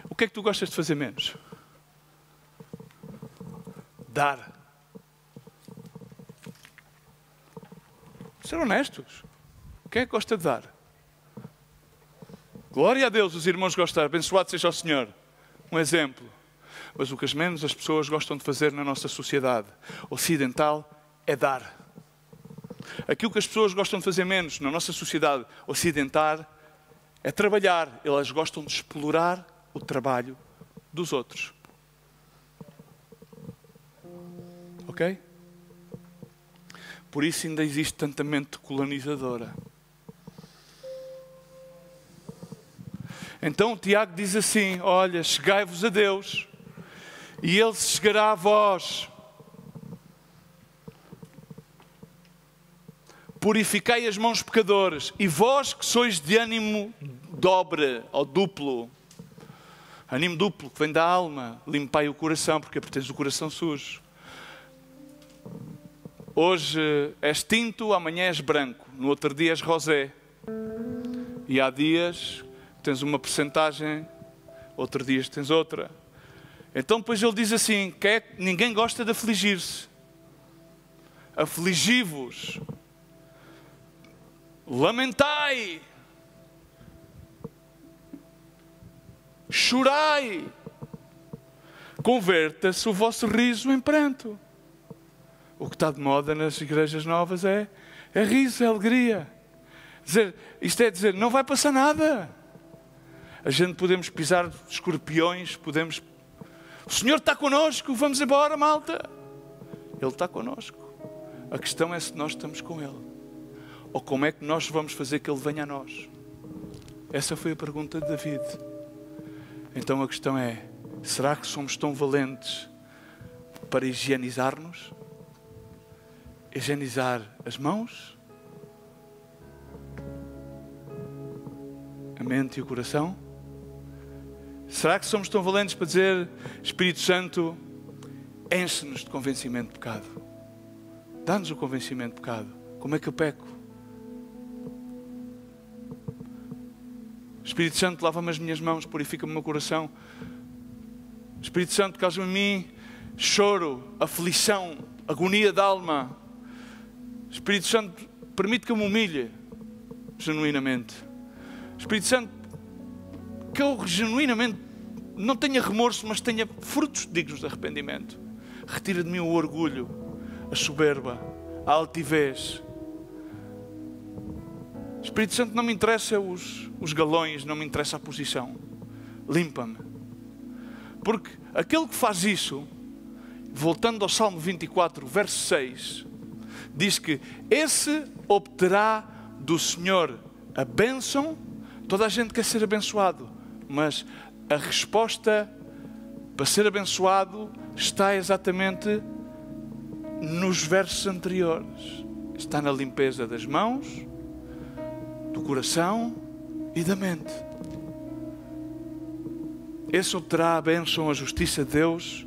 O que é que tu gostas de fazer menos? Dar. Ser honestos. Quem é que gosta de dar? Glória a Deus, os irmãos gostam. Abençoado seja o Senhor. Um exemplo. Mas o que menos as pessoas gostam de fazer na nossa sociedade ocidental é dar. Aquilo que as pessoas gostam de fazer menos na nossa sociedade ocidental é trabalhar. Elas gostam de explorar o trabalho dos outros. Ok? Por isso ainda existe tanta mente colonizadora. Então o Tiago diz assim: olha, chegai-vos a Deus e Ele se chegará a vós. Purificai as mãos pecadoras, e vós que sois de ânimo dobre ou duplo, ânimo duplo que vem da alma, limpai o coração, porque tens o coração sujo. Hoje és tinto, amanhã és branco, no outro dia és rosé. E há dias tens uma percentagem, outro dia tens outra. Então depois ele diz assim, ninguém gosta de afligir-se. Afligi-vos. Lamentai. Chorai. Converta-se o vosso riso em pranto. O que está de moda nas igrejas novas é riso, é alegria. Isto é dizer, não vai passar nada. A gente podemos pisar escorpiões, podemos... O Senhor está connosco, vamos embora, malta. Ele está connosco. A questão é se nós estamos com Ele. Ou como é que nós vamos fazer que Ele venha a nós. Essa foi a pergunta de David. Então a questão é, será que somos tão valentes para higienizar-nos? Higienizar as mãos? A mente e o coração? Será que somos tão valentes para dizer, Espírito Santo, enche-nos de convencimento de pecado. Dá-nos o convencimento de pecado. Como é que eu peco? Espírito Santo, lava-me as minhas mãos, purifica-me o meu coração. Espírito Santo, causa-me em mim choro, aflição, agonia de alma. Espírito Santo, permite que eu me humilhe genuinamente. Espírito Santo, que eu genuinamente não tenha remorso, mas tenha frutos dignos de arrependimento. Retira de mim o orgulho, a soberba, a altivez. Espírito Santo, não me interessa os galões, não me interessa a posição. Limpa-me. Porque aquele que faz isso, voltando ao Salmo 24, verso 6, diz que esse obterá do Senhor a bênção. Toda a gente quer ser abençoado, mas a resposta para ser abençoado está exatamente nos versos anteriores. Está na limpeza das mãos, do coração e da mente. Esse obterá a bênção, a justiça de Deus,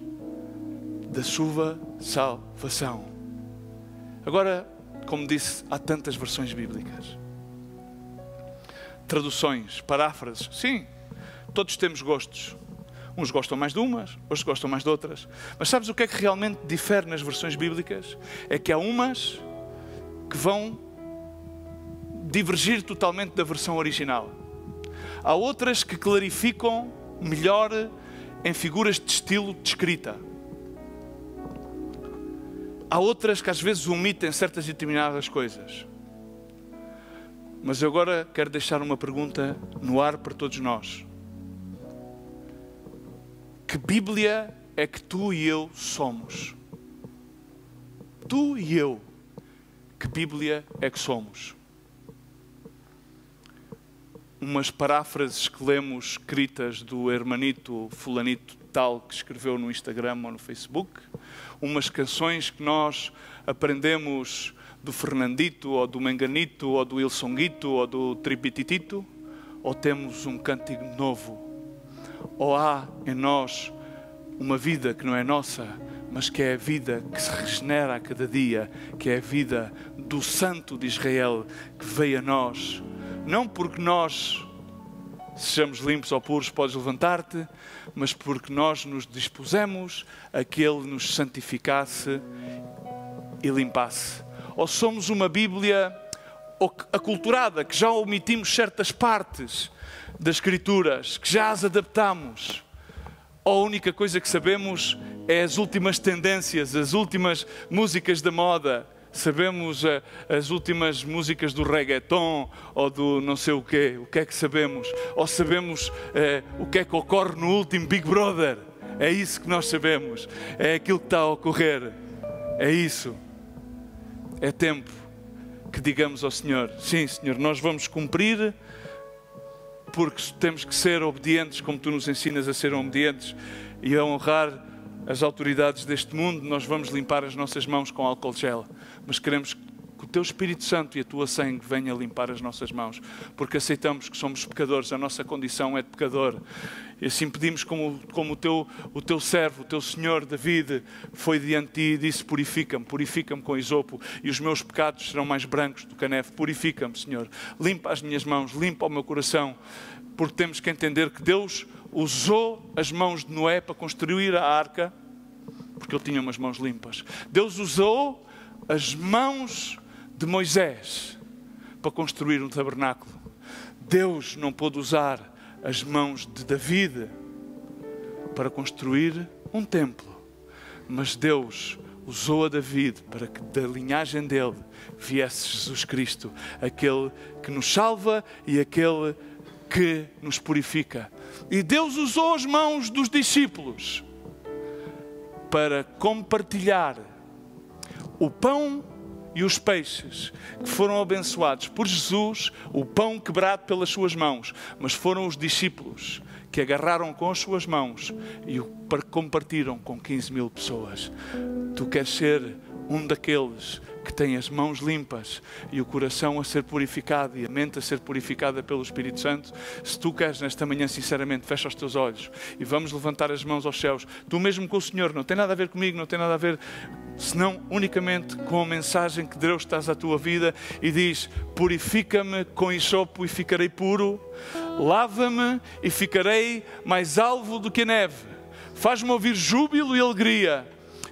da sua salvação. Agora, como disse, há tantas versões bíblicas. Traduções, paráfrases, sim, todos temos gostos. Uns gostam mais de umas, outros gostam mais de outras. Mas sabes o que é que realmente difere nas versões bíblicas? É que há umas que vão divergir totalmente da versão original. Há outras que clarificam melhor em figuras de estilo de escrita. Há outras que às vezes omitem certas e determinadas coisas. Mas eu agora quero deixar uma pergunta no ar para todos nós. Que Bíblia é que tu e eu somos? Tu e eu. Que Bíblia é que somos? Umas paráfrases que lemos escritas do hermanito fulanito tal que escreveu no Instagram ou no Facebook. Umas canções que nós aprendemos do Fernandito, ou do Menganito, ou do Wilsonguito, ou do Tripititito, ou temos um cântico novo, ou há em nós uma vida que não é nossa, mas que é a vida que se regenera a cada dia, que é a vida do Santo de Israel, que veio a nós, não porque nós sejamos limpos ou puros, podes levantar-te, mas porque nós nos dispusemos a que Ele nos santificasse e limpasse. Ou somos uma Bíblia aculturada, que já omitimos certas partes das Escrituras, que já as adaptamos. Ou a única coisa que sabemos é as últimas tendências, as últimas músicas da moda. Sabemos as últimas músicas do reggaeton ou do não sei o que é que sabemos? Ou sabemos o que é que ocorre no último Big Brother? É isso que nós sabemos, é aquilo que está a ocorrer, é isso. É tempo que digamos ao Senhor, sim Senhor, nós vamos cumprir, porque temos que ser obedientes como Tu nos ensinas a ser obedientes e a honrar as autoridades deste mundo. Nós vamos limpar as nossas mãos com álcool gel, mas queremos que o Teu Espírito Santo e a Tua sangue venha limpar as nossas mãos, porque aceitamos que somos pecadores, a nossa condição é de pecador. E assim pedimos como o teu servo, o Teu Senhor David foi diante de Ti e disse, purifica-me com isopo e os meus pecados serão mais brancos do que a neve. Purifica-me, Senhor. Limpa as minhas mãos, limpa o meu coração, porque temos que entender que Deus usou as mãos de Noé para construir a arca, porque ele tinha umas mãos limpas. Deus usou as mãos de Moisés para construir um tabernáculo. Deus não pôde usar as mãos de David para construir um templo, mas Deus usou a David para que da linhagem dele viesse Jesus Cristo, aquele que nos salva e aquele que nos purifica. E Deus usou as mãos dos discípulos para compartilhar o pão e os peixes que foram abençoados por Jesus, o pão quebrado pelas suas mãos, mas foram os discípulos que agarraram com as suas mãos e o compartiram com 15.000 pessoas. Tu queres ser um daqueles que tem as mãos limpas e o coração a ser purificado e a mente a ser purificada pelo Espírito Santo? Se tu queres nesta manhã, sinceramente, fecha os teus olhos e vamos levantar as mãos aos céus. Tu mesmo com o Senhor, não tem nada a ver comigo, não tem nada a ver, senão unicamente com a mensagem que Deus traz à tua vida e diz: purifica-me com hisopo e ficarei puro, lava-me e ficarei mais alvo do que a neve, faz-me ouvir júbilo e alegria,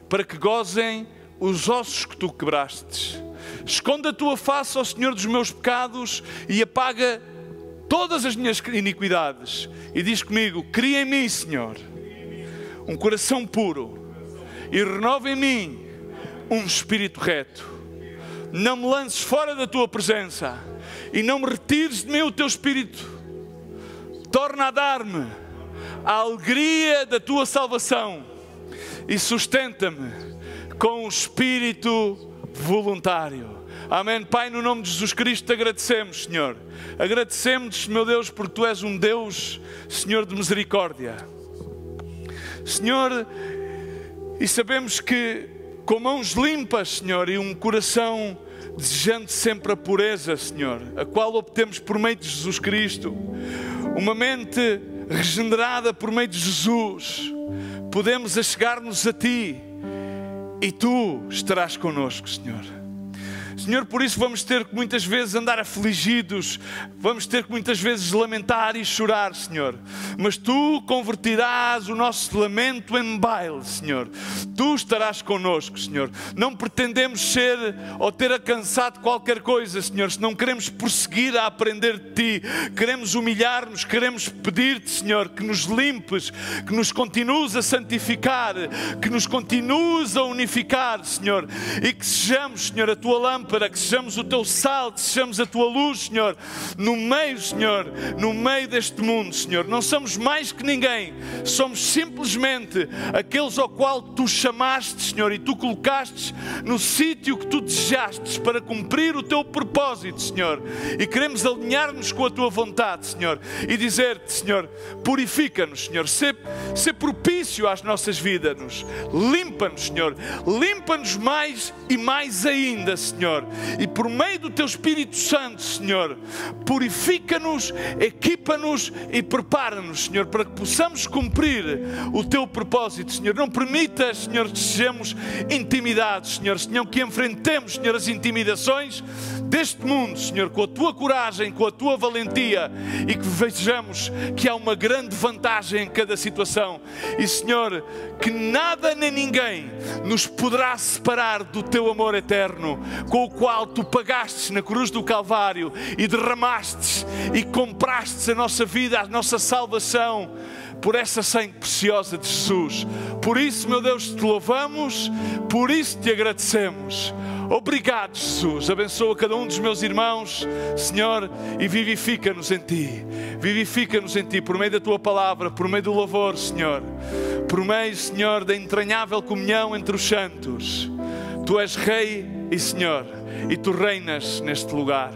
para que gozem os ossos que tu quebrastes. Esconde a tua face, ó Senhor, dos meus pecados e apaga todas as minhas iniquidades. E diz comigo: cria em mim, Senhor, um coração puro e renova em mim um espírito reto. Não me lances fora da tua presença e não me retires de mim o teu espírito. Torna a dar-me a alegria da tua salvação e sustenta-me com o espírito voluntário. Amém. Pai, no nome de Jesus Cristo, te agradecemos, Senhor. Agradecemos, meu Deus, porque Tu és um Deus, Senhor, de misericórdia. Senhor, e sabemos que com mãos limpas, Senhor, e um coração desejando sempre a pureza, Senhor, a qual obtemos por meio de Jesus Cristo, uma mente regenerada por meio de Jesus, podemos achegar-nos a Ti e Tu estarás connosco, Senhor. Senhor, por isso vamos ter que muitas vezes andar afligidos, vamos ter que muitas vezes lamentar e chorar, Senhor. Mas Tu convertirás o nosso lamento em baile, Senhor. Tu estarás connosco, Senhor. Não pretendemos ser ou ter alcançado qualquer coisa, Senhor, se não queremos prosseguir a aprender de Ti. Queremos humilhar-nos, queremos pedir-te, Senhor, que nos limpes, que nos continues a santificar, que nos continues a unificar, Senhor, e que sejamos, Senhor, a Tua lâmpada, para que sejamos o Teu sal, que sejamos a Tua luz, Senhor, no meio, Senhor, no meio deste mundo, Senhor. Não somos mais que ninguém, somos simplesmente aqueles ao qual Tu chamaste, Senhor, e Tu colocaste no sítio que Tu desejaste para cumprir o Teu propósito, Senhor. E queremos alinhar-nos com a Tua vontade, Senhor, e dizer-te, Senhor, purifica-nos, Senhor, ser propício às nossas vidas, limpa-nos, Senhor, limpa-nos mais e mais ainda, Senhor. E por meio do Teu Espírito Santo, Senhor, purifica-nos, equipa-nos e prepara-nos, Senhor, para que possamos cumprir o Teu propósito, Senhor. Não permitas, Senhor, que sejamos intimidados, Senhor, senão que enfrentemos, Senhor, as intimidações deste mundo, Senhor, com a Tua coragem, com a Tua valentia, e que vejamos que há uma grande vantagem em cada situação. E, Senhor, que nada nem ninguém nos poderá separar do Teu amor eterno, com o qual Tu pagaste na cruz do Calvário e derramaste e compraste a nossa vida, a nossa salvação, por essa sangue preciosa de Jesus. Por isso, meu Deus, Te louvamos, por isso Te agradecemos. Obrigado, Jesus. Abençoa cada um dos meus irmãos, Senhor, e vivifica-nos em Ti. Vivifica-nos em Ti, por meio da Tua palavra, por meio do louvor, Senhor. Por meio, Senhor, da entranhável comunhão entre os santos. Tu és Rei e Senhor, e Tu reinas neste lugar.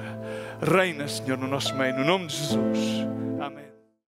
Reina, Senhor, no nosso meio, no nome de Jesus.